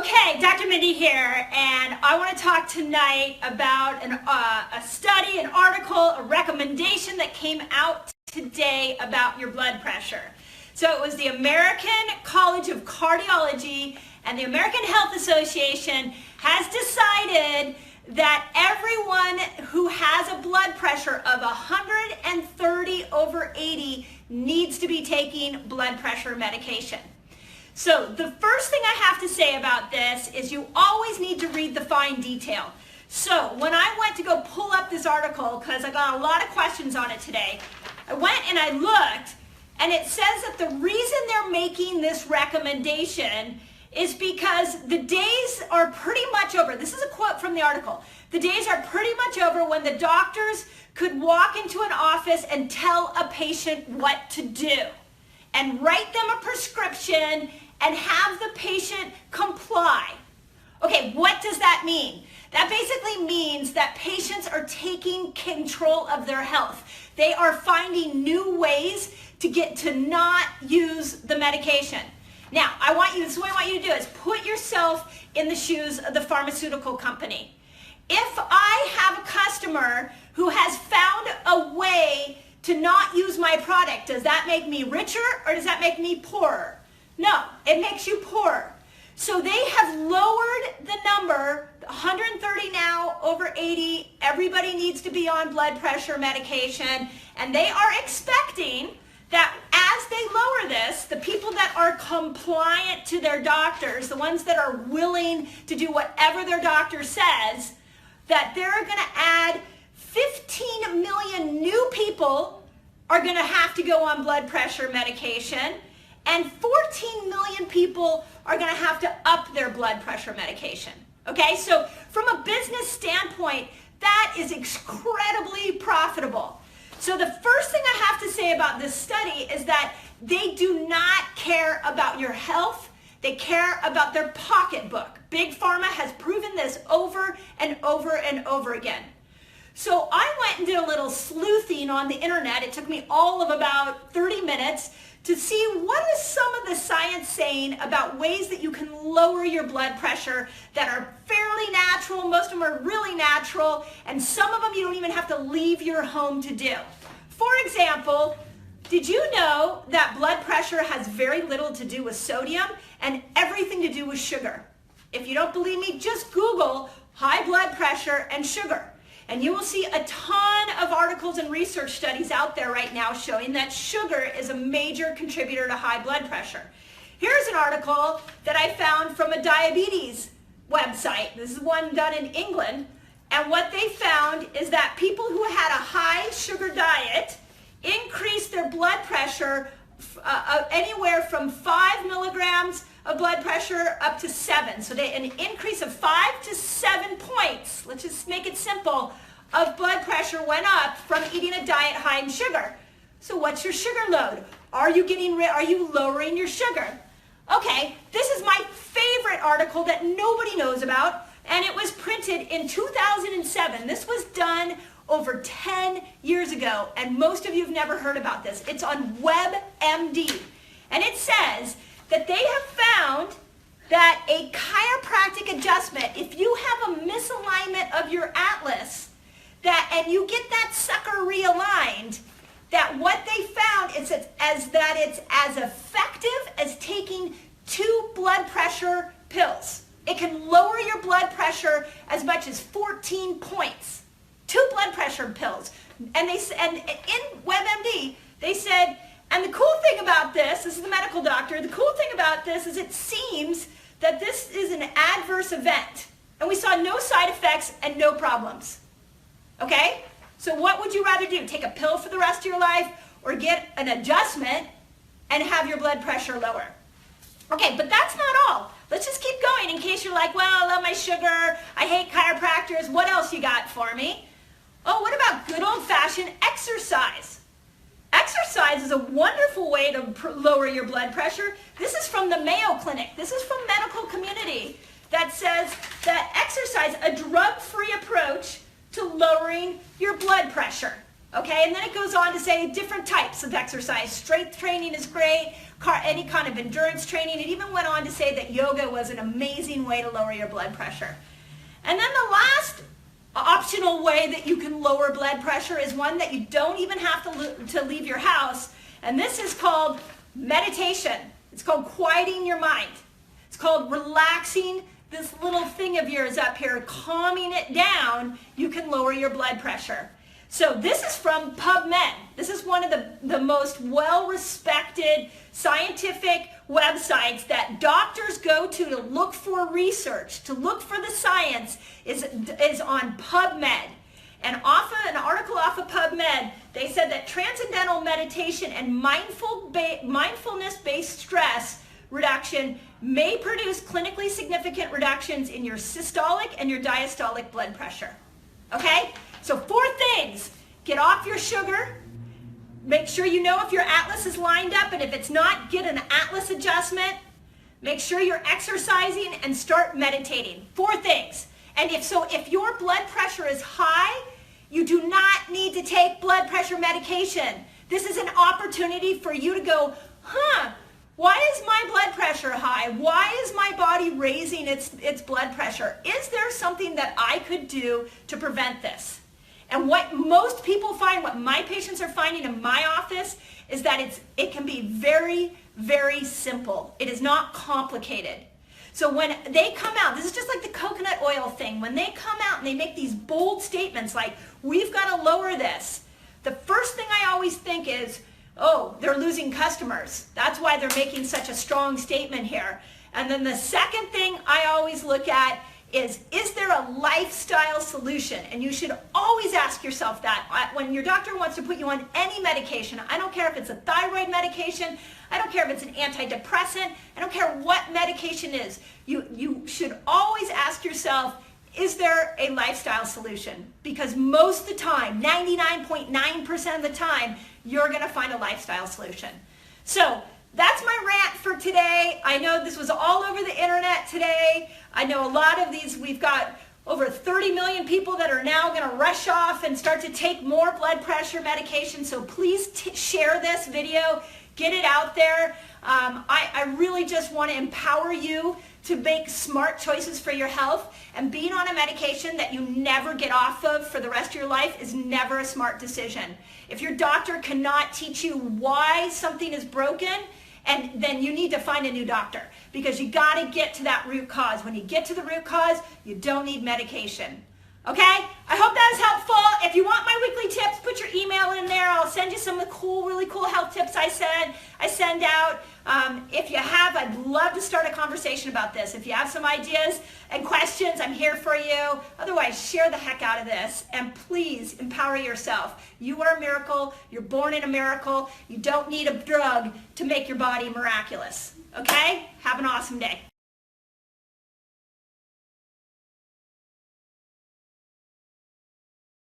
Okay, Dr. Mindy here, and I want to talk tonight about a study, an article, a recommendation that came out today about your blood pressure. So it was the American College of Cardiology and the American Health Association has decided that everyone who has a blood pressure of 130/80 needs to be taking blood pressure medication. So the first thing I have to say about this is you always need to read the fine detail. So when I went to go pull up this article, because I got a lot of questions on it today, I went and I looked, and it says that the reason they're making this recommendation is because the days are pretty much over. This is a quote from the article. The days are pretty much over when the doctors could walk into an office and tell a patient what to do and write them a prescription and have the patient comply. Okay, what does that mean? That basically means that patients are taking control of their health. They are finding new ways to not use the medication. Now, this is what I want you to do is put yourself in the shoes of the pharmaceutical company. If I have a customer who has found a way to not use my product, does that make me richer or does that make me poorer? No, it makes you poorer. So they have lowered the number, 130 now, over 80. Everybody needs to be on blood pressure medication. And they are expecting that as they lower this, the people that are compliant to their doctors, the ones that are willing to do whatever their doctor says, that they're going to add 15 million new people are going to have to go on blood pressure medication, and 14 million people are going to have to up their blood pressure medication. Okay, so from a business standpoint, that is incredibly profitable. So the first thing I have to say about this study is that they do not care about your health. They care about their pocketbook. Big Pharma has proven this over and over and over again. So I went and did a little sleuthing on the internet. It took me all of about 30 minutes to see what is some of the science saying about ways that you can lower your blood pressure that are fairly natural. Most of them are really natural, and some of them you don't even have to leave your home to do. For example, did you know that blood pressure has very little to do with sodium and everything to do with sugar? If you don't believe me, just Google high blood pressure and sugar. And you will see a ton of articles and research studies out there right now showing that sugar is a major contributor to high blood pressure. Here's an article that I found from a diabetes website. This is one done in England. And what they found is that people who had a high sugar diet increased their blood pressure anywhere from 5 milligrams of blood pressure up to 7. So an increase of 5 to 7 points, let's just make it simple, of blood pressure went up from eating a diet high in sugar. So what's your sugar load? Are you lowering your sugar? Okay, this is my favorite article that nobody knows about, and it was printed in 2007. This was done over 10 years ago, and most of you have never heard about this. It's on WebMD, and it says that they have found that a chiropractic adjustment, if you have a misalignment of your atlas, and you get that sucker realigned, that what they found is that it's as effective as taking 2 blood pressure pills. It can lower your blood pressure as much as 14 points. 2 blood pressure pills. And in WebMD, they said, and the cool thing about this is the medical doctor, the cool thing about this is it seems that this is an adverse event. And we saw no side effects and no problems. Okay? So what would you rather do? Take a pill for the rest of your life or get an adjustment and have your blood pressure lower? Okay, but that's not all. Let's just keep going in case you're like, well, I love my sugar, I hate chiropractors, what else you got for me? Oh, what about good old-fashioned exercise? Exercise is a wonderful way to lower your blood pressure. This is from the Mayo Clinic. This is from medical community that says that exercise, a drug-free approach to lowering your blood pressure. Okay? Okay, and then it goes on to say different types of exercise. Strength training is great, any kind of endurance training. It even went on to say that yoga was an amazing way to lower your blood pressure. And then the last optional way that you can lower blood pressure is one that you don't even have to leave your house, and this is called meditation. It's called quieting your mind. It's called relaxing this little thing of yours up here, calming it down. You can lower your blood pressure. So this is from PubMed. This is one of the most well-respected scientific websites that doctors go to look for research, to look for the science, is on PubMed. And off of an article off of PubMed, they said that transcendental meditation and mindfulness-based stress reduction may produce clinically significant reductions in your systolic and your diastolic blood pressure. Okay? So 4 things. Get off your sugar. Make sure you know if your atlas is lined up, and if it's not, get an atlas adjustment. Make sure you're exercising and start meditating. 4 things. And if your blood pressure is high, you do not need to take blood pressure medication. This is an opportunity for you to go, why is my blood pressure high? Why is my body raising its blood pressure? Is there something that I could do to prevent this? And what most people find, what my patients are finding in my office, is that it can be very, very simple. It is not complicated. So when they come out, this is just like the coconut oil thing. When they come out and they make these bold statements like, we've got to lower this, the first thing I always think is, oh, they're losing customers. That's why they're making such a strong statement here. And then the second thing I always look at is there a lifestyle solution? And you should always ask yourself that. When your doctor wants to put you on any medication, I don't care if it's a thyroid medication, I don't care if it's an antidepressant, I don't care what medication is. You should always ask yourself, is there a lifestyle solution? Because most of the time, 99.9% of the time, you're going to find a lifestyle solution. So that's my rant for today. I know this was all over the internet today. I know a lot of these, we've got over 30 million people that are now going to rush off and start to take more blood pressure medication. So please share this video, get it out there. I really just want to empower you to make smart choices for your health, and being on a medication that you never get off of for the rest of your life is never a smart decision. If your doctor cannot teach you why something is broken, and then you need to find a new doctor, because you got to get to that root cause. When you get to the root cause, you don't need medication. Okay? I hope that was helpful. If you want my weekly tips, put your email in there. I'll send you some of the really cool health tips I send out. If you have, I'd love to start a conversation about this. If you have some ideas and questions, I'm here for you. Otherwise, share the heck out of this, and please empower yourself. You are a miracle. You're born in a miracle. You don't need a drug to make your body miraculous. Okay? Have an awesome day.